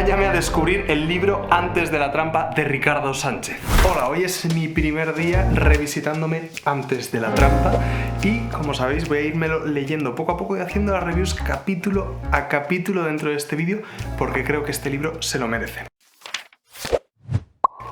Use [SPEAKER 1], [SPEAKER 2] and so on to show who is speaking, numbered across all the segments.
[SPEAKER 1] Acompáñame a descubrir el libro Antes de la trampa de Ricardo Sánchez. Hola, hoy es mi primer día revisitándome Antes de la trampa y, como sabéis, voy a irmelo leyendo poco a poco y haciendo las reviews capítulo a capítulo dentro de este vídeo porque creo que este libro se lo merece.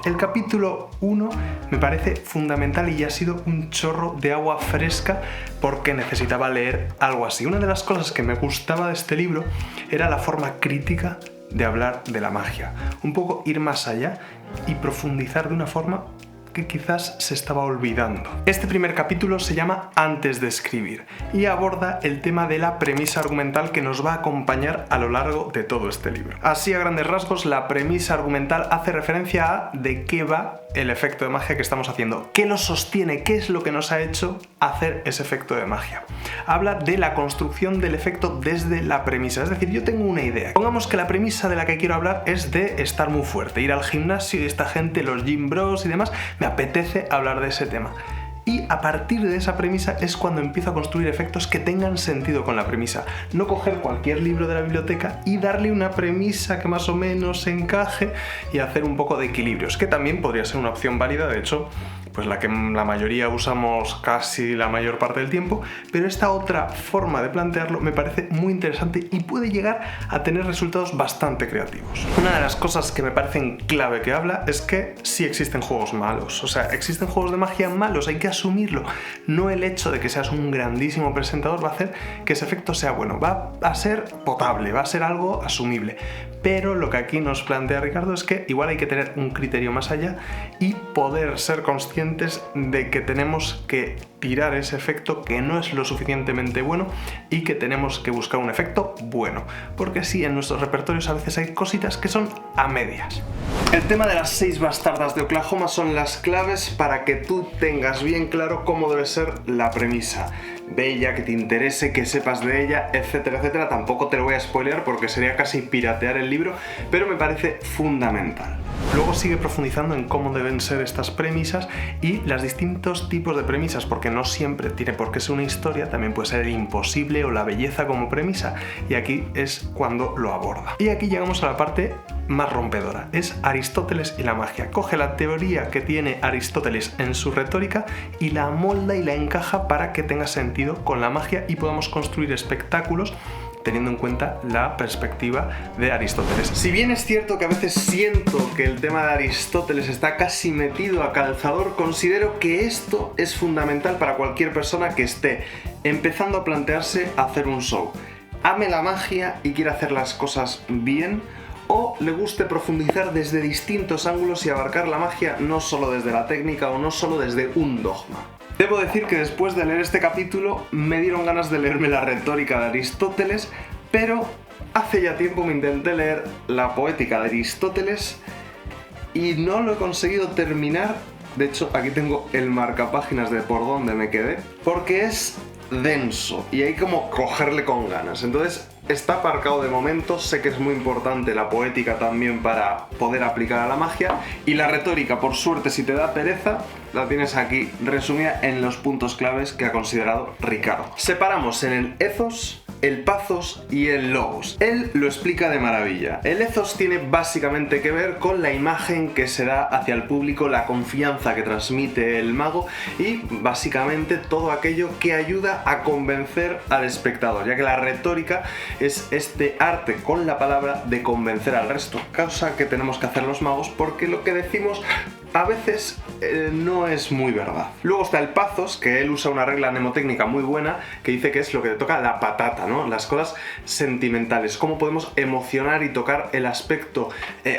[SPEAKER 1] El capítulo 1 me parece fundamental y ha sido un chorro de agua fresca porque necesitaba leer algo así. Una de las cosas que me gustaba de este libro era la forma crítica de hablar de la magia. Un poco ir más allá y profundizar de una forma que quizás se estaba olvidando. Este primer capítulo se llama Antes de escribir y aborda el tema de la premisa argumental que nos va a acompañar a lo largo de todo este libro. Así a grandes rasgos, la premisa argumental hace referencia a de qué va el efecto de magia que estamos haciendo, qué lo sostiene, qué es lo que nos ha hecho hacer ese efecto de magia. Habla de la construcción del efecto desde la premisa, es decir, yo tengo una idea. Pongamos que la premisa de la que quiero hablar es de estar muy fuerte, ir al gimnasio y esta gente, los gym bros y demás, me apetece hablar de ese tema. Y a partir de esa premisa es cuando empiezo a construir efectos que tengan sentido con la premisa. No coger cualquier libro de la biblioteca y darle una premisa que más o menos encaje y hacer un poco de equilibrios, que también podría ser una opción válida, de hecho, pues la que la mayoría usamos casi la mayor parte del tiempo, pero esta otra forma de plantearlo me parece muy interesante y puede llegar a tener resultados bastante creativos. Una de las cosas que me parecen clave que habla es que sí existen juegos malos, o sea, existen juegos de magia malos, hay que asumirlo. No el hecho de que seas un grandísimo presentador va a hacer que ese efecto sea bueno, va a ser potable, va a ser algo asumible, pero lo que aquí nos plantea Ricardo es que igual hay que tener un criterio más allá y poder ser conscientes de que tenemos que tirar ese efecto que no es lo suficientemente bueno y que tenemos que buscar un efecto bueno, porque sí, en nuestros repertorios a veces hay cositas que son a medias. El tema de las 6 bastardas de Oklahoma son las claves para que tú tengas bien claro cómo debe ser la premisa de ella, que te interese, que sepas de ella, etcétera, etcétera. Tampoco te lo voy a spoilear porque sería casi piratear el libro, pero me parece fundamental. Luego sigue profundizando en cómo deben ser estas premisas y los distintos tipos de premisas, porque no siempre tiene por qué ser una historia, también puede ser el imposible o la belleza como premisa, y aquí es cuando lo aborda. Y aquí llegamos a la parte más rompedora, es Aristóteles y la magia. Coge la teoría que tiene Aristóteles en su retórica y la amolda y la encaja para que tenga sentido con la magia y podamos construir espectáculos teniendo en cuenta la perspectiva de Aristóteles. Si bien es cierto que a veces siento que el tema de Aristóteles está casi metido a calzador, considero que esto es fundamental para cualquier persona que esté empezando a plantearse hacer un show. Ame la magia y quiera hacer las cosas bien, o le guste profundizar desde distintos ángulos y abarcar la magia no solo desde la técnica o no solo desde un dogma. Debo decir que después de leer este capítulo me dieron ganas de leerme la retórica de Aristóteles, pero hace ya tiempo me intenté leer la poética de Aristóteles y no lo he conseguido terminar. De hecho, aquí tengo el marcapáginas de por dónde me quedé, porque es denso y hay como cogerle con ganas. Entonces está aparcado de momento. Sé que es muy importante la poética también para poder aplicar a la magia, y la retórica, por suerte, si te da pereza, la tienes aquí resumida en los puntos claves que ha considerado Ricardo. Separamos en el ethos, el pathos y el logos. Él lo explica de maravilla. El ethos tiene básicamente que ver con la imagen que se da hacia el público, la confianza que transmite el mago y básicamente todo aquello que ayuda a convencer al espectador, ya que la retórica es este arte con la palabra de convencer al resto, cosa que tenemos que hacer los magos porque lo que decimos a veces no es muy verdad. Luego está el pathos, que él usa una regla mnemotécnica muy buena que dice que es lo que le toca la patata, ¿no? Las cosas sentimentales, cómo podemos emocionar y tocar el aspecto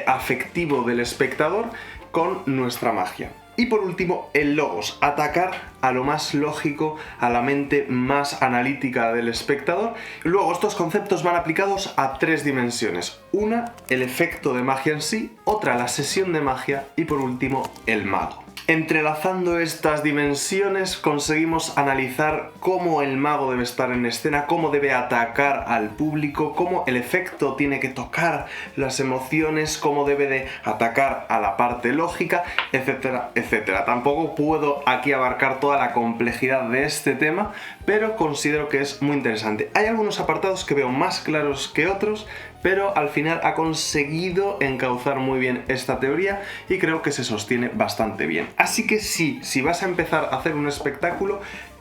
[SPEAKER 1] afectivo del espectador con nuestra magia. Y por último, el logos, atacar a lo más lógico, a la mente más analítica del espectador. Luego, estos conceptos van aplicados a 3 dimensiones. Una, el efecto de magia en sí, otra, la sesión de magia y por último, el mago. Entrelazando estas dimensiones conseguimos analizar cómo el mago debe estar en escena, cómo debe atacar al público, cómo el efecto tiene que tocar las emociones, cómo debe de atacar a la parte lógica, etcétera, etcétera. Tampoco puedo aquí abarcar toda la complejidad de este tema, pero considero que es muy interesante. Hay algunos apartados que veo más claros que otros,
[SPEAKER 2] pero al final ha conseguido encauzar muy bien esta teoría y creo que se sostiene bastante bien. Así que sí, si vas a empezar a hacer un espectáculo,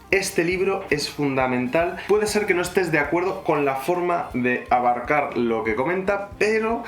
[SPEAKER 2] este libro es fundamental. Puede ser que no estés de acuerdo con la forma de abarcar lo que comenta, pero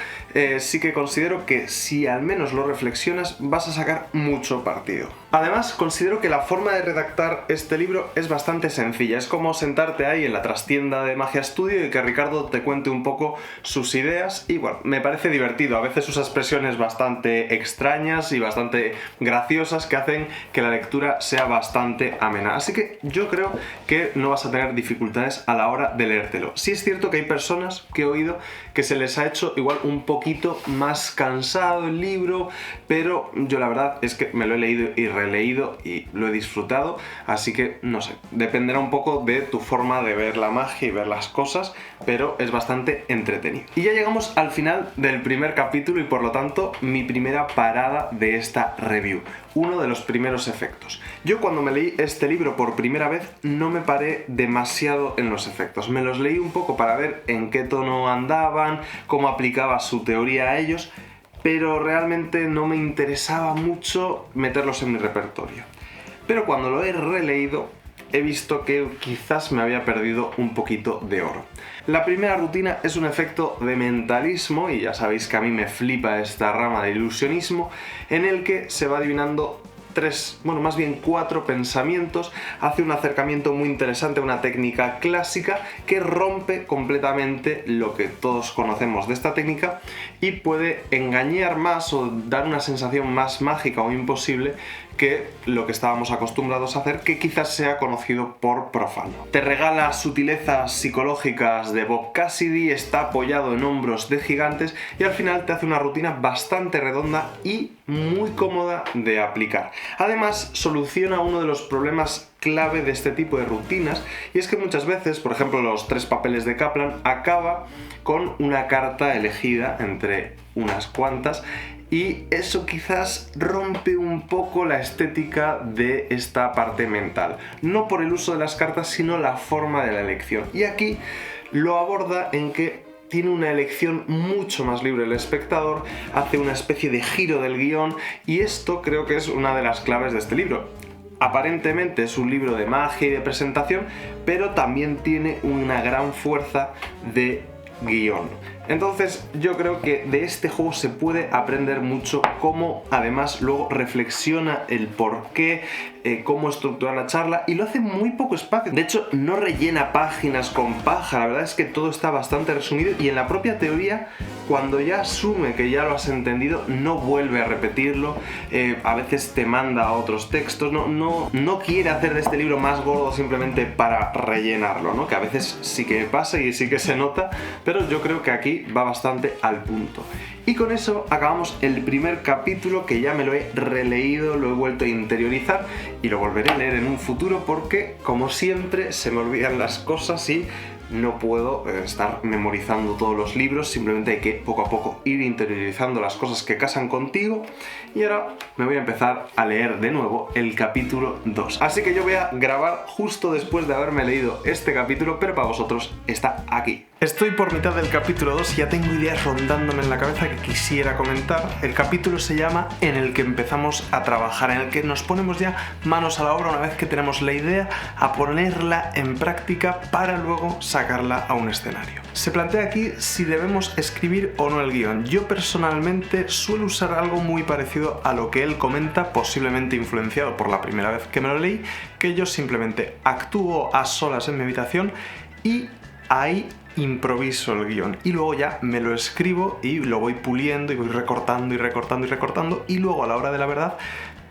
[SPEAKER 2] sí que considero que si al menos lo reflexionas vas a sacar mucho partido. Además, considero que la forma de redactar este libro es bastante sencilla. Es como sentarte ahí en la trastienda de Magia Studio y que Ricardo te cuente un poco sus ideas y bueno, me parece divertido. A veces usa expresiones bastante extrañas y bastante graciosas que hacen que la lectura sea bastante amena. Así que yo creo que no vas a tener dificultades a la hora de leértelo. Sí es cierto que hay personas que he oído que se les ha hecho igual un poquito más cansado el libro, pero yo la verdad es que me lo he leído y releído y lo he disfrutado, así que no sé, dependerá un poco de tu forma de ver la magia y ver las cosas, pero es bastante entretenido. Y ya llegamos al final del primer capítulo y por lo tanto mi primera parada de esta review, uno de los primeros efectos. Yo cuando me leí este libro por primera vez no me paré demasiado en los efectos, me los leí un poco para ver en qué tono andaban, cómo aplicaba su teoría a ellos, pero realmente no me interesaba mucho meterlos en mi repertorio. Pero cuando lo he releído, he visto que quizás me había perdido un poquito de oro. La primera rutina es un efecto de mentalismo, y ya sabéis que a mí me flipa esta rama de ilusionismo, en el que se va adivinando cuatro pensamientos, hace un acercamiento muy interesante a una técnica clásica que rompe completamente lo que todos conocemos de esta técnica y puede engañar más o dar una sensación más mágica o imposible que lo que estábamos acostumbrados a hacer, que quizás sea conocido por profano. Te regala sutilezas psicológicas de Bob Cassidy, está apoyado en hombros de gigantes y al final te hace una rutina bastante redonda y muy cómoda de aplicar. Además, soluciona uno de los problemas clave de este tipo de rutinas, y es que muchas veces, por ejemplo, los 3 papeles de Kaplan acaba con una carta elegida entre unas cuantas, y eso quizás rompe un poco la estética de esta parte mental. No por el uso de las cartas, sino la forma de la elección. Y aquí lo aborda en que tiene una elección mucho más libre el espectador, hace una especie de giro del guión, y esto creo que es una de las claves de este libro. Aparentemente es un libro de magia y de presentación, pero también tiene una gran fuerza de guión. Entonces yo creo que de este juego se puede aprender mucho, cómo además luego reflexiona el porqué, cómo estructurar la charla, y lo hace muy poco espacio. De hecho, no rellena páginas con paja, la verdad es que todo está bastante resumido, y en la propia teoría, cuando ya asume que ya lo has entendido, no vuelve a repetirlo, a veces te manda a otros textos, no quiere hacer de este libro más gordo simplemente para rellenarlo, ¿no? Que a veces sí que pasa y sí que se nota, pero yo creo que aquí va bastante al punto. Y con eso acabamos el primer capítulo, que ya me lo he releído, lo he vuelto a interiorizar y lo volveré a leer en un futuro porque, como siempre, se me olvidan las cosas y no puedo estar memorizando todos los libros, simplemente hay que poco a poco ir interiorizando las cosas que casan contigo. Y ahora me voy a empezar a leer de nuevo el capítulo 2. Así que yo voy a grabar justo después de haberme leído este capítulo, pero para vosotros está aquí. Estoy por mitad del capítulo 2 y ya tengo ideas rondándome en la cabeza que quisiera comentar. El capítulo se llama En el que empezamos a trabajar, en el que nos ponemos ya manos a la obra una vez que tenemos la idea, a ponerla en práctica para luego sacarla a un escenario. Se plantea aquí si debemos escribir o no el guión. Yo personalmente suelo usar algo muy parecido a lo que él comenta, posiblemente influenciado por la primera vez que me lo leí, que yo simplemente actúo a solas en mi habitación y ahí improviso el guión, y luego ya me lo escribo y lo voy puliendo y voy recortando y recortando y recortando, y luego a la hora de la verdad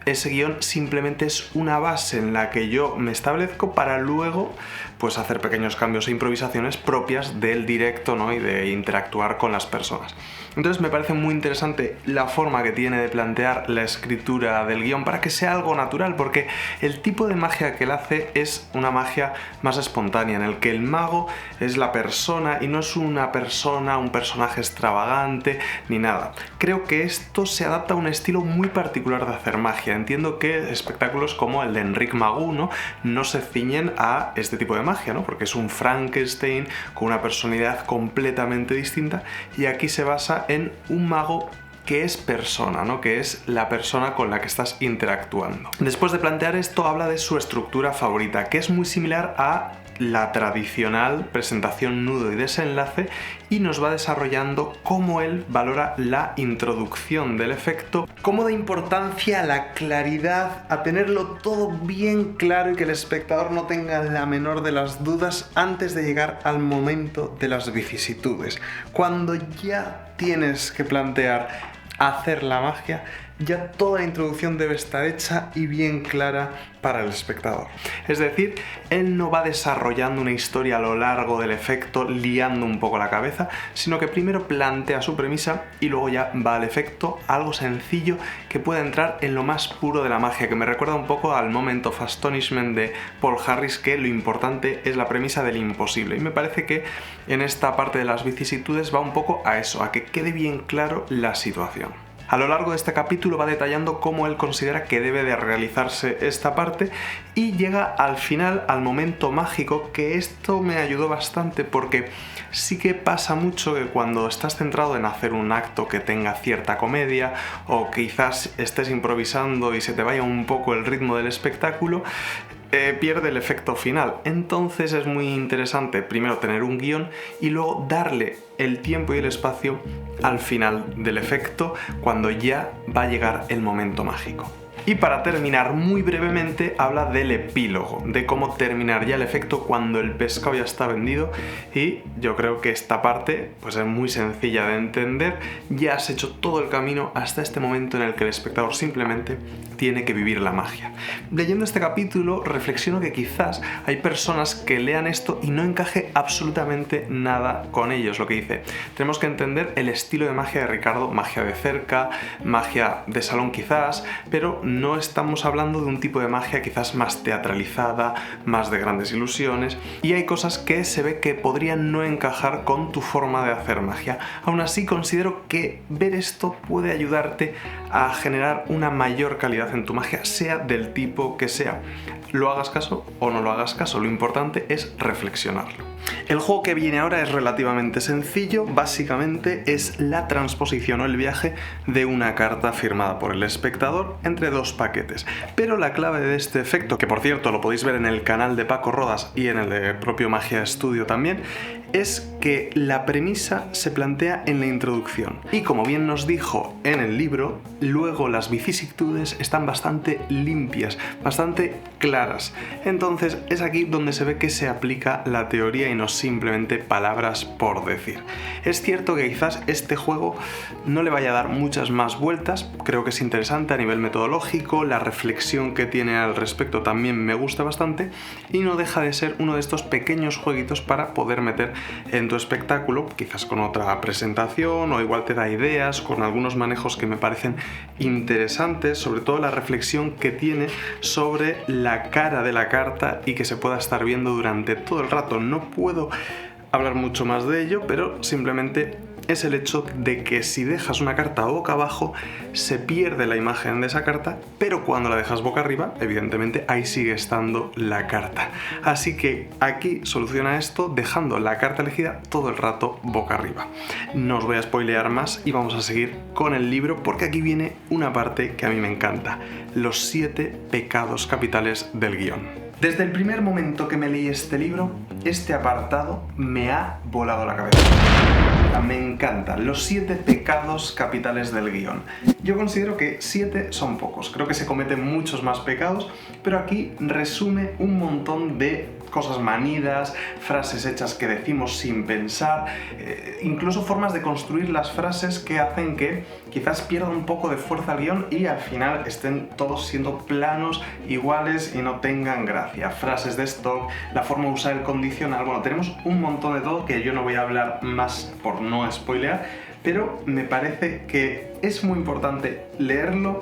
[SPEAKER 2] ese guión simplemente es una base en la que yo me establezco para luego pues hacer pequeños cambios e improvisaciones propias del directo, ¿no? Y de interactuar con las personas. Entonces me parece muy interesante la forma que tiene de plantear la escritura del guión para que sea algo natural, porque el tipo de magia que él hace es una magia más espontánea, en el que el mago es la persona y no es una persona, un personaje extravagante ni nada. Creo que esto se adapta a un estilo muy particular de hacer magia,
[SPEAKER 1] magia. Entiendo que espectáculos como el de Enric Magú, no se ciñen a este tipo de magia, ¿no? Porque es un Frankenstein con una personalidad completamente distinta, y aquí se basa en un mago que es persona, ¿no? Que es la persona con la que estás interactuando. Después de plantear esto, habla de su estructura favorita, que es muy similar a la tradicional presentación, nudo y desenlace, y nos va desarrollando cómo él valora la introducción del efecto, cómo da importancia a la claridad, a tenerlo todo bien claro y que el espectador no tenga la menor de las dudas antes de llegar al momento de las vicisitudes. Cuando ya tienes que plantear hacer la magia, ya toda la introducción debe estar hecha y bien clara para el espectador. Es decir, él no va desarrollando una historia a lo largo del efecto liando un poco la cabeza, sino que primero plantea su premisa y luego ya va al efecto, algo sencillo que puede entrar en lo más puro de la magia, que me recuerda un poco al Moment of Astonishment de Paul Harris, que lo importante es la premisa del imposible, y me parece que en esta parte de las vicisitudes va un poco a eso, a que quede bien claro la situación. A lo largo de este capítulo va detallando cómo él considera que debe de realizarse esta parte, y llega al final, al momento mágico, que esto me ayudó bastante porque sí que pasa mucho que cuando estás centrado en hacer un acto que tenga cierta comedia, o quizás estés improvisando y se te vaya un poco el ritmo del espectáculo, pierde el efecto final. Entonces es muy interesante primero tener un guión y luego darle el tiempo y el espacio al final del efecto, cuando ya va a llegar el momento mágico. Y para terminar, muy brevemente, habla del epílogo, de cómo terminar ya el efecto cuando el pescado ya está vendido, y yo creo que esta parte pues es muy sencilla de entender. Ya has hecho todo el camino hasta este momento en el que el espectador simplemente tiene que vivir la magia. Leyendo este capítulo reflexiono que quizás hay personas que lean esto y no encaje absolutamente nada con ellos. Lo que dice, tenemos que entender el estilo de magia de Ricardo, magia de cerca, magia de salón quizás, pero no estamos hablando de un tipo de magia quizás más teatralizada, más de grandes ilusiones, y hay cosas que se ve que podrían no encajar con tu forma de hacer magia. Aún así, considero que ver esto puede ayudarte a generar una mayor calidad en tu magia, sea del tipo que sea. Lo hagas caso o no lo hagas caso, lo importante es reflexionarlo. El juego que viene ahora es relativamente sencillo, básicamente es la transposición o el viaje de una carta firmada por el espectador entre dos paquetes. Pero la clave de este efecto, que por cierto lo podéis ver en el canal de Paco Rodas y en el de propio Magia Studio también, es que la premisa se plantea en la introducción. Y como bien nos dijo en el libro, luego las vicisitudes están bastante limpias, bastante claras. Entonces es aquí donde se ve que se aplica la teoría y no simplemente palabras por decir. Es cierto que quizás este juego no le vaya a dar muchas más vueltas, creo que es interesante a nivel metodológico, la reflexión que tiene al respecto también me gusta bastante, y no deja de ser uno de estos pequeños jueguitos para poder meter en tu espectáculo, quizás con otra presentación, o igual te da ideas, con algunos manejos que me parecen interesantes, sobre todo la reflexión que tiene sobre la cara de la carta y que se pueda estar viendo durante todo el rato. No puedo hablar mucho más de ello, pero simplemente es el hecho de que si dejas una carta boca abajo se pierde la imagen de esa carta, pero cuando la dejas boca arriba, evidentemente ahí sigue estando la carta. Así que aquí soluciona esto dejando la carta elegida todo el rato boca arriba. No os voy a spoilear más y vamos a seguir con el libro, porque aquí viene una parte que a mí me encanta: los 7 pecados capitales del guión. Desde el primer momento que me leí este libro, este apartado me ha volado la cabeza. Me encanta, los 7 pecados capitales del guión. Yo considero que 7 son pocos, creo que se cometen muchos más pecados, pero aquí resume un montón de cosas manidas, frases hechas que decimos sin pensar, incluso formas de construir las frases que hacen que quizás pierda un poco de fuerza el guión y al final estén todos siendo planos, iguales y no tengan gracia. Frases de stock, la forma de usar el condicional, bueno, tenemos un montón de todo que yo no voy a hablar más por no spoilear, pero me parece que es muy importante leerlo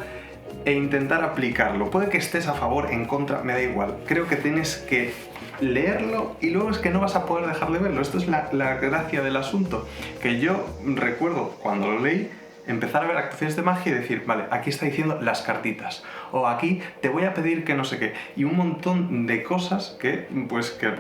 [SPEAKER 1] e intentar aplicarlo. Puede que estés a favor, en contra, me da igual. Creo que tienes que leerlo y luego es que no vas a poder dejar de verlo. Esto es la gracia del asunto, que yo recuerdo cuando lo leí empezar a ver actuaciones de magia y decir, vale, aquí está diciendo las cartitas, o aquí te voy a pedir que no sé qué, y un montón de cosas que, pues, que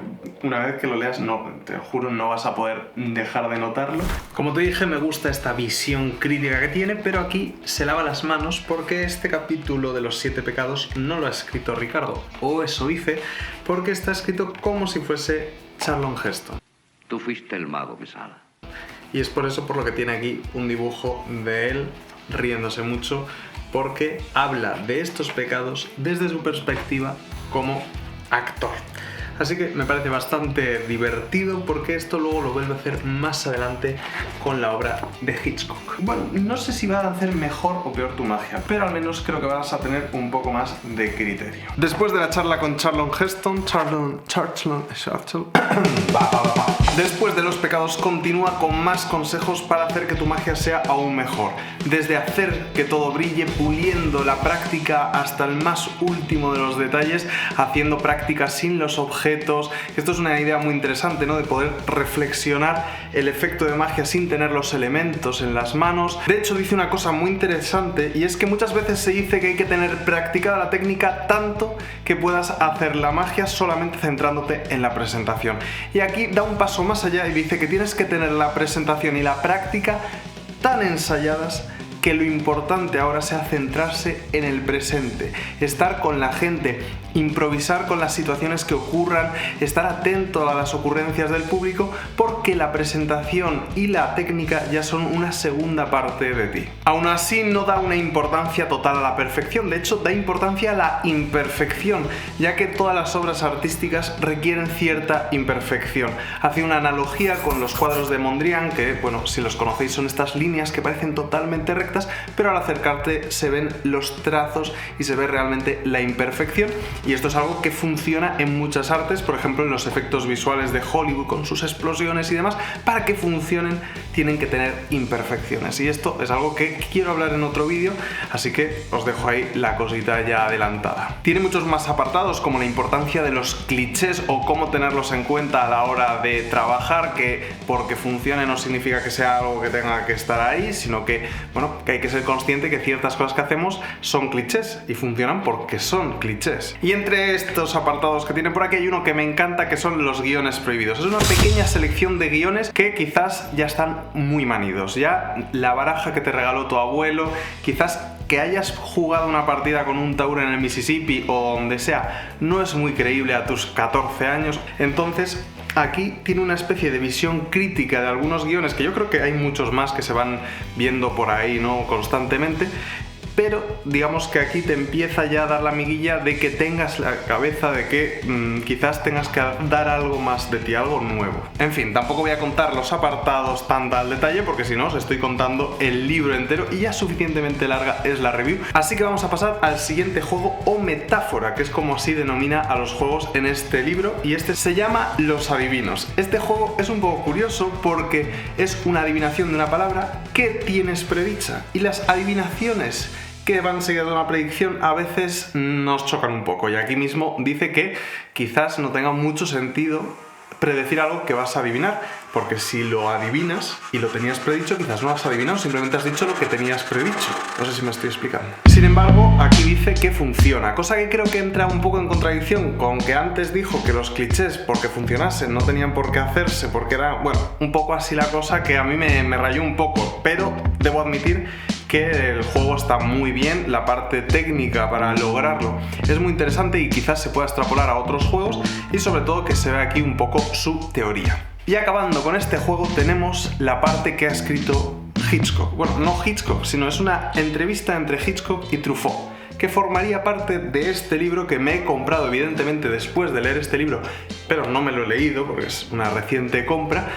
[SPEAKER 1] una vez que lo leas, no, te juro, no vas a poder dejar de notarlo. Como te dije, me gusta esta visión crítica que tiene, pero aquí se lava las manos porque este capítulo de los 7 pecados no lo ha escrito Ricardo, o eso dice, porque está escrito como si fuese Charlton Heston.
[SPEAKER 3] Tú fuiste el mago, Mesala.
[SPEAKER 1] Y es por eso por lo que tiene aquí un dibujo de él riéndose mucho, porque habla de estos pecados desde su perspectiva como actor. Así que me parece bastante divertido porque esto luego lo vuelve a hacer más adelante con la obra de Hitchcock. Bueno, no sé si va a hacer mejor o peor tu magia, pero al menos creo que vas a tener un poco más de criterio. Después de la charla con Charlton Heston, después de los pecados continúa con más consejos para hacer que tu magia sea aún mejor. Desde hacer que todo brille, puliendo la práctica hasta el más último de los detalles, haciendo prácticas sin los objetos. Esto es una idea muy interesante, ¿no? De poder reflexionar el efecto de magia sin tener los elementos en las manos. De hecho, dice una cosa muy interesante, y es que muchas veces se dice que hay que tener practicada la técnica tanto que puedas hacer la magia solamente centrándote en la presentación. Y aquí da un paso más allá y dice que tienes que tener la presentación y la práctica tan ensayadas que lo importante ahora sea centrarse en el presente, estar con la gente, improvisar con las situaciones que ocurran, estar atento a las ocurrencias del público, porque la presentación y la técnica ya son una segunda parte de ti. Aún así, no da una importancia total a la perfección, de hecho da importancia a la imperfección, ya que todas las obras artísticas requieren cierta imperfección. Hace una analogía con los cuadros de Mondrian, que, bueno, si los conocéis, son estas líneas que parecen totalmente rectas, pero al acercarte se ven los trazos y se ve realmente la imperfección, y esto es algo que funciona en muchas artes, por ejemplo en los efectos visuales de Hollywood con sus explosiones y demás. Para que funcionen tienen que tener imperfecciones, y esto es algo que quiero hablar en otro vídeo, así que os dejo ahí la cosita ya adelantada. Tiene muchos más apartados, como la importancia de los clichés o cómo tenerlos en cuenta a la hora de trabajar, que porque funcione no significa que sea algo que tenga que estar ahí, sino que, bueno, que hay que ser consciente que ciertas cosas que hacemos son clichés y funcionan porque son clichés. Y entre estos apartados que tiene por aquí hay uno que me encanta, que son los guiones prohibidos. Es una pequeña selección de guiones que quizás ya están muy manidos. Ya la baraja que te regaló tu abuelo, quizás que hayas jugado una partida con un taur en el Mississippi o donde sea, no es muy creíble a tus 14 años. Entonces, aquí tiene una especie de visión crítica de algunos guiones, que yo creo que hay muchos más que se van viendo por ahí, ¿no?, constantemente, pero digamos que aquí te empieza ya a dar la miguilla de que tengas la cabeza de que quizás tengas que dar algo más de ti, algo nuevo. En fin, tampoco voy a contar los apartados tan al detalle, porque si no os estoy contando el libro entero y ya suficientemente larga es la review. Así que vamos a pasar al siguiente juego o metáfora, que es como así denomina a los juegos en este libro, y este se llama Los Adivinos. Este juego es un poco curioso porque es una adivinación de una palabra que tienes predicha, y las adivinaciones que van seguidas de una predicción a veces nos chocan un poco, y aquí mismo dice que quizás no tenga mucho sentido predecir algo que vas a adivinar, porque si lo adivinas y lo tenías predicho, quizás no lo has adivinado, simplemente has dicho lo que tenías predicho. No sé si me estoy explicando. Sin embargo, aquí dice que funciona, cosa que creo que entra un poco en contradicción con que antes dijo que los clichés, porque funcionasen, no tenían por qué hacerse, porque era, bueno, un poco así la cosa, que a mí me rayó un poco, pero debo admitir que el juego está muy bien, la parte técnica para lograrlo es muy interesante y quizás se pueda extrapolar a otros juegos, y sobre todo que se ve aquí un poco su teoría. Y acabando con este juego tenemos la parte que ha escrito Hitchcock. Bueno, no Hitchcock, sino es una entrevista entre Hitchcock y Truffaut, que formaría parte de este libro que me he comprado evidentemente después de leer este libro, pero no me lo he leído porque es una reciente compra.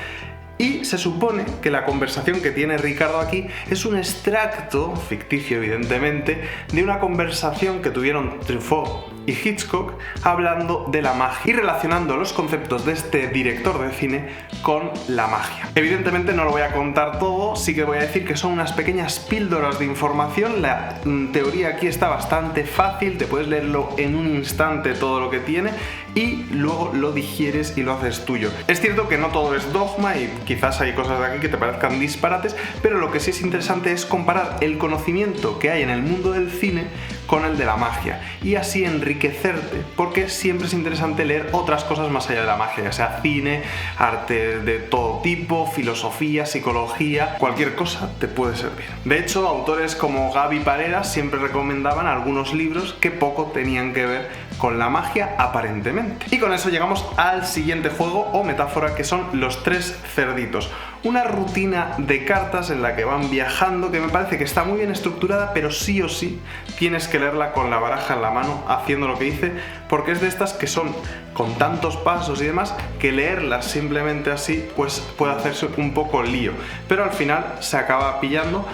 [SPEAKER 1] Y se supone que la conversación que tiene Ricardo aquí es un extracto, ficticio evidentemente, de una conversación que tuvieron Truffaut
[SPEAKER 2] y Hitchcock hablando de la magia y relacionando los conceptos de este director de cine con la magia. Evidentemente no lo voy a contar todo, sí que voy a decir que son unas pequeñas píldoras de información. La teoría aquí está bastante fácil, te puedes leerlo en un instante todo lo que tiene y luego lo digieres y lo haces tuyo. Es cierto que no todo es dogma y quizás hay cosas de aquí que te parezcan disparates, pero lo que sí es interesante es comparar el conocimiento que hay en el mundo del cine con el de la magia y así enriquecerte, porque siempre es interesante leer otras cosas más allá de la magia, ya sea cine, arte de todo tipo, filosofía, psicología, cualquier cosa te puede servir. De hecho, autores como Gaby Pareras siempre recomendaban algunos libros que poco tenían que ver con la magia aparentemente. Y con eso llegamos al siguiente juego o metáfora, que son los tres cerditos. Una rutina de cartas en la que van viajando, que me parece que está muy bien estructurada, pero sí o sí tienes que leerla con la baraja en la mano haciendo lo que dice, porque es de estas que son con tantos pasos y demás que leerlas simplemente así pues puede hacerse un poco lío, pero al final se acaba pillando.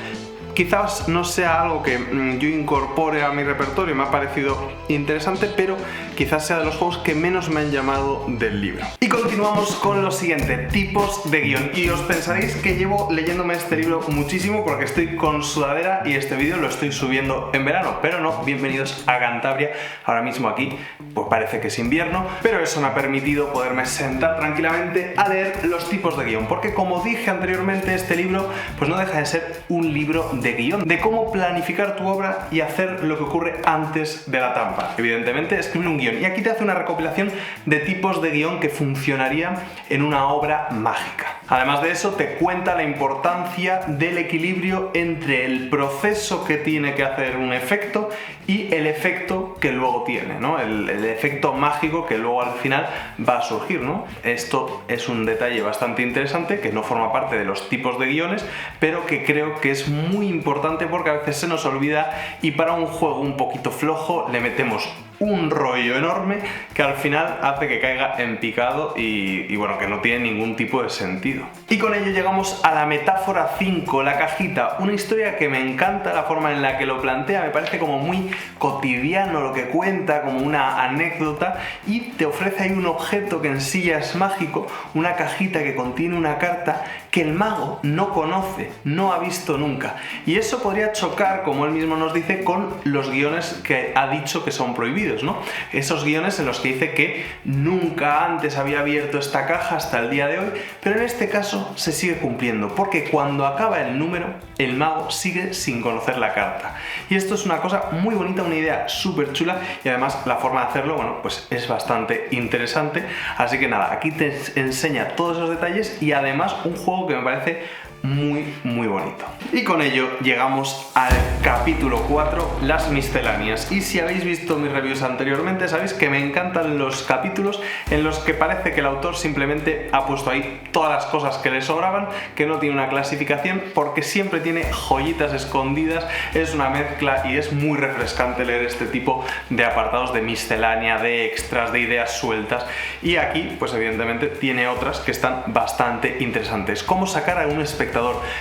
[SPEAKER 2] Quizás no sea algo que yo incorpore a mi repertorio, me ha parecido interesante, pero quizás sea de los juegos que menos me han llamado del libro. Y continuamos con lo siguiente, tipos de guión. Y os pensaréis que llevo leyéndome este libro muchísimo porque estoy con sudadera y este vídeo lo estoy subiendo en verano, pero no, bienvenidos a Cantabria. Ahora mismo aquí pues parece que es invierno, pero eso me ha permitido poderme sentar tranquilamente a leer los tipos de guión, porque como dije anteriormente, este libro pues no deja de ser un libro de guión, de cómo planificar tu obra y hacer lo que ocurre antes de la trampa. Evidentemente, escribir un guión. Y aquí te hace una recopilación de tipos de guión que funcionarían en una obra mágica. Además de eso, te cuenta la importancia del equilibrio entre el proceso que tiene que hacer un efecto y el efecto que luego tiene, ¿no? El efecto mágico que luego al final va a surgir, ¿no? Esto es un detalle bastante interesante que no forma parte de los tipos de guiones, pero que creo que es muy importante porque a veces se nos olvida y para un juego un poquito flojo le metemos un rollo enorme que al final hace que caiga en picado y bueno, que no tiene ningún tipo de sentido. Y con ello llegamos a la metáfora 5, la cajita, una historia que me encanta la forma en la que lo plantea, me parece como muy cotidiano lo que cuenta, como una anécdota, y te ofrece ahí un objeto que en sí ya es mágico, una cajita que contiene una carta que el mago no conoce, no ha visto nunca, y eso podría chocar, como él mismo nos dice, con los guiones que ha dicho que son prohibidos, ¿no? Esos guiones en los que dice que nunca antes había abierto esta caja hasta el día de hoy, pero en este caso se sigue cumpliendo, porque cuando acaba el número, el mago sigue sin conocer la carta. Y esto es una cosa muy bonita, una idea súper chula, y además la forma de hacerlo, bueno, pues es bastante interesante. Así que nada, aquí te enseña todos esos detalles y además un juego que me parece muy bonito. Y con ello llegamos al capítulo 4, las misceláneas. Y si habéis visto mis reviews anteriormente, sabéis que me encantan los capítulos en los que parece que el autor simplemente ha puesto ahí todas las cosas que le sobraban, que no tiene una clasificación, porque siempre tiene joyitas escondidas, es una mezcla y es muy refrescante leer este tipo de apartados de miscelánea, de extras, de ideas sueltas. Y aquí, pues evidentemente tiene otras que están bastante interesantes. Cómo sacar a un espectador,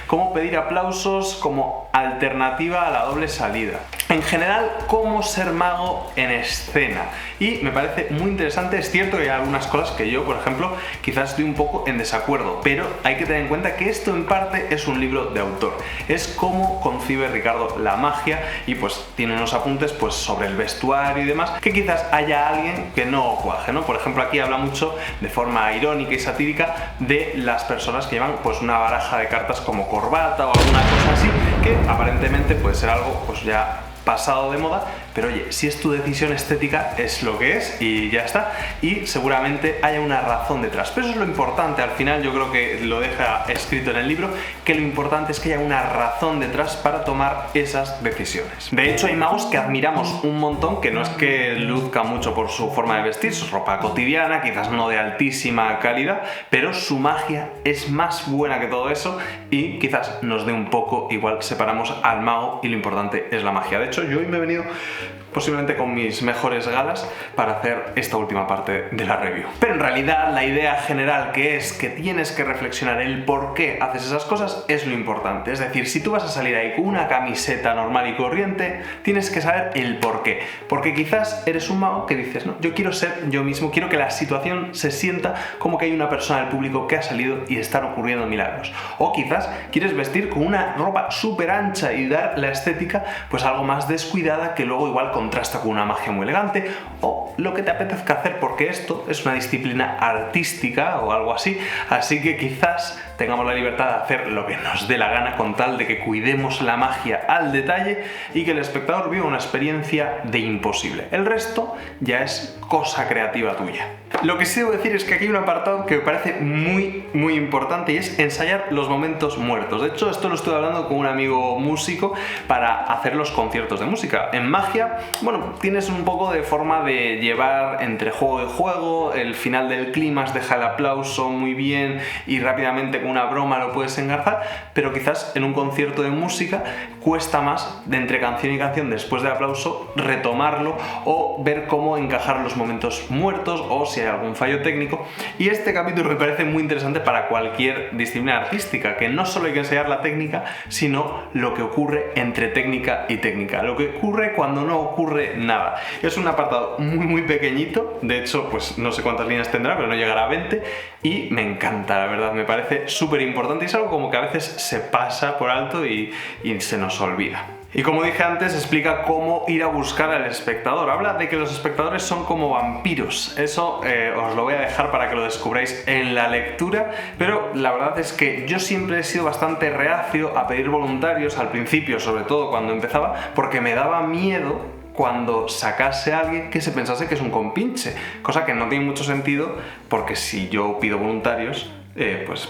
[SPEAKER 2] cómo pedir aplausos como alternativa a la doble salida. En general, cómo ser mago en escena. Y me parece muy interesante. Es cierto que hay algunas cosas que yo, por ejemplo, quizás estoy un poco en desacuerdo, pero hay que tener en cuenta que esto en parte es un libro de autor. Es cómo concibe Ricardo la magia y pues tiene unos apuntes pues sobre el vestuario y demás que quizás haya alguien que no cuaje, ¿no? Por ejemplo, aquí habla mucho de forma irónica y satírica de las personas que llevan pues una baraja de cartas como corbata o alguna cosa así, que aparentemente puede ser algo pues ya pasado de moda, pero oye, si es tu decisión estética es lo que es y ya está, y seguramente haya una razón detrás, pero eso es lo importante. Al final yo creo que lo deja escrito en el libro, que lo importante es que haya una razón detrás para tomar esas decisiones. De hecho, hay magos que admiramos un montón, que no es que luzca mucho por su forma de vestir, su ropa cotidiana, quizás no de altísima calidad, pero su magia es más buena que todo eso y quizás nos dé un poco, igual separamos al mago y lo importante es la magia. De hecho, yo hoy me he venido
[SPEAKER 1] posiblemente con mis mejores galas, para hacer esta última parte de la review. Pero en realidad la idea general, que es que tienes que reflexionar el por qué haces esas cosas, es lo importante. Es decir, si tú vas a salir ahí con una camiseta normal y corriente, tienes que saber el por qué. Porque quizás eres un mago que dices, no, yo quiero ser yo mismo, quiero que la situación se sienta como que hay una persona del público que ha salido y están ocurriendo milagros. O quizás quieres vestir con una ropa súper ancha y dar la estética pues algo más descuidada, que luego igual contrasta con una magia muy elegante, o lo que te apetezca hacer, porque esto es una disciplina artística o algo así que quizás tengamos la libertad de hacer lo que nos dé la gana, con tal de que cuidemos la magia al detalle y que el espectador viva una experiencia de imposible. El resto ya es cosa creativa tuya. Lo que sí debo decir es que aquí hay un apartado que me parece muy importante, y es ensayar los momentos muertos. De hecho, esto lo estuve hablando con un amigo músico para hacer los conciertos de música. En magia, bueno, tienes un poco de forma de llevar entre juego y juego, el final del clímax deja el aplauso muy bien y rápidamente con una broma lo puedes engarzar, pero quizás en un concierto de música cuesta más, de entre canción y canción después del aplauso, retomarlo o ver cómo encajar los momentos muertos o si hay algún fallo técnico. Y este capítulo me parece muy interesante para cualquier disciplina artística, que no solo hay que ensayar la técnica, sino lo que ocurre entre técnica y técnica, lo que ocurre cuando no ocurre nada. Es un apartado muy pequeñito, de hecho pues no sé cuántas líneas tendrá, pero no llegará a 20, y me encanta, la verdad, me parece súper importante, y es algo como que a veces se pasa por alto y se nos olvida. Y como dije antes, explica cómo ir a buscar al espectador. Habla de que los espectadores son como vampiros. Eso os lo voy a dejar para que lo descubráis en la lectura, pero la verdad es que yo siempre he sido bastante reacio a pedir voluntarios, al principio, sobre todo cuando empezaba, porque me daba miedo cuando sacase a alguien que se pensase que es un compinche, cosa que no tiene mucho sentido, porque si yo pido voluntarios, pues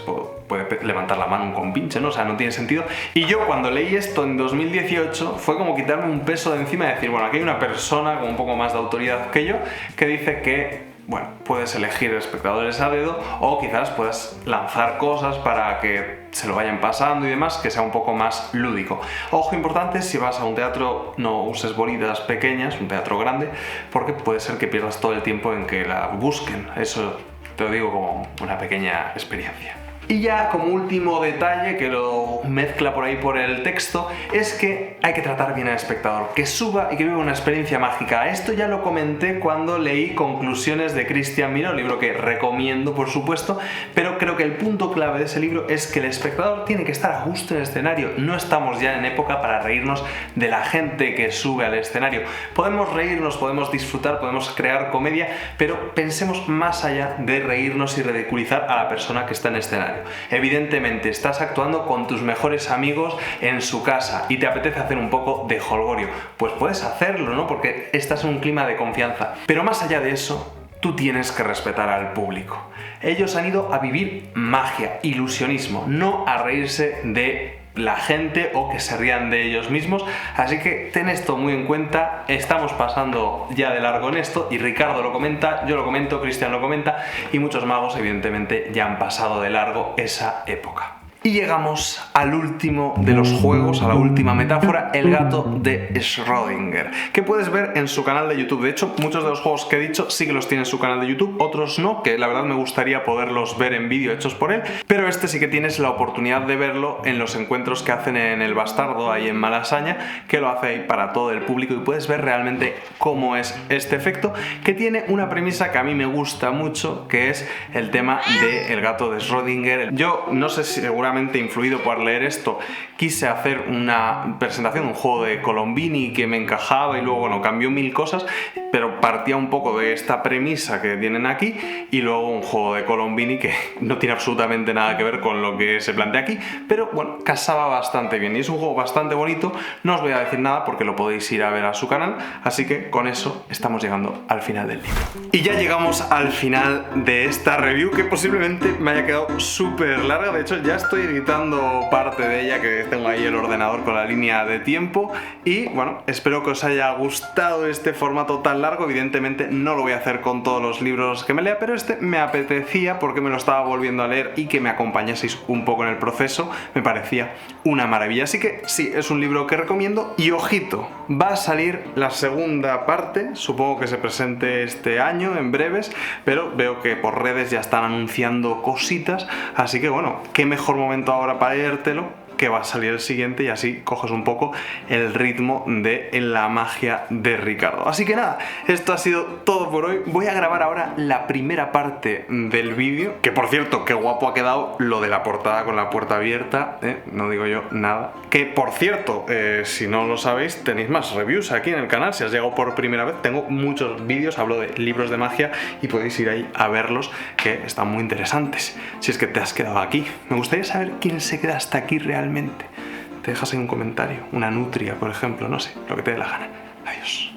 [SPEAKER 1] puede levantar la mano un compinche, ¿no? O sea, no tiene sentido. Y yo cuando leí esto en 2018 fue como quitarme un peso de encima y decir, bueno, aquí hay una persona con un poco más de autoridad que yo que dice que, bueno, puedes elegir espectadores a dedo, o quizás puedas lanzar cosas para que se lo vayan pasando y demás, que sea un poco más lúdico. Ojo importante, si vas a un teatro no uses bolitas pequeñas, un teatro grande, porque puede ser que pierdas todo el tiempo en que la busquen. Eso te lo digo como una pequeña experiencia. Y ya como último detalle, que lo mezcla por ahí por el texto, es que hay que tratar bien al espectador, que suba y que viva una experiencia mágica. Esto ya lo comenté cuando leí Conclusiones de Cristian Miró, libro que recomiendo por supuesto, pero creo que el punto clave de ese libro es que el espectador tiene que estar a gusto en el escenario. No estamos ya en época para reírnos de la gente que sube al escenario. Podemos reírnos, podemos disfrutar, podemos crear comedia, pero pensemos más allá de reírnos y ridiculizar a la persona que está en escenario. Evidentemente estás actuando con tus mejores amigos en su casa y te apetece hacer un poco de jolgorio, pues puedes hacerlo, ¿no? Porque estás en un clima de confianza. Pero más allá de eso, tú tienes que respetar al público. Ellos han ido a vivir magia, ilusionismo, no a reírse de la gente o que se rían de ellos mismos, así que ten esto muy en cuenta. Estamos pasando ya de largo en esto, y Ricardo lo comenta, yo lo comento, Cristian lo comenta, y muchos magos evidentemente ya han pasado de largo esa época. Y llegamos al último de los juegos, a la última metáfora, el gato de Schrödinger, que puedes ver en su canal de YouTube. De hecho, muchos de los juegos que he dicho sí que los tiene en su canal de YouTube, otros no, que la verdad me gustaría poderlos ver en vídeo hechos por él, pero este sí que tienes la oportunidad de verlo en los encuentros que hacen en El Bastardo, ahí en Malasaña, que lo hace ahí para todo el público, y puedes ver realmente cómo es este efecto, que tiene una premisa que a mí me gusta mucho, que es el tema del gato de Schrödinger. Yo no sé si seguramente influido por leer esto, quise hacer una presentación, un juego de Colombini que me encajaba, y luego, bueno, cambió mil cosas, pero partía un poco de esta premisa que tienen aquí, y luego un juego de Colombini que no tiene absolutamente nada que ver con lo que se plantea aquí, pero bueno, casaba bastante bien, y es un juego bastante bonito. No os voy a decir nada porque lo podéis ir a ver a su canal, así que con eso estamos llegando al final del libro. Y ya llegamos al final de esta review, que posiblemente me haya quedado súper larga. De hecho, ya estoy
[SPEAKER 2] estoy editando parte de ella, que tengo ahí el ordenador con la línea de tiempo. Y bueno, espero que os haya gustado este formato tan largo. Evidentemente no lo voy a hacer con todos los libros que me lea, pero este me apetecía porque me lo estaba volviendo a leer y que me acompañaseis un poco en el proceso me parecía una maravilla. Así que sí, es un libro que recomiendo. Y ojito, va a salir la segunda parte, supongo que se presente este año en breves, pero veo que por redes ya están anunciando cositas, así que bueno, qué mejor momento ahora para leértelo, que va a salir el siguiente y así coges un poco el ritmo de La magia de Ricardo. Así que nada, esto ha sido todo por hoy. Voy a grabar ahora la primera parte del vídeo, que por cierto, qué guapo ha quedado lo de la portada con la puerta abierta, no digo yo nada. Que por cierto, si no lo sabéis, tenéis más reviews aquí en el canal. Si has llegado por primera vez, tengo muchos vídeos, hablo de libros de magia y podéis ir ahí a verlos, que están muy interesantes. Si es que te has quedado aquí, me gustaría saber quién se queda hasta aquí realmente. Te dejas ahí un comentario, una nutria, por ejemplo, no sé, lo que te dé la gana. Adiós.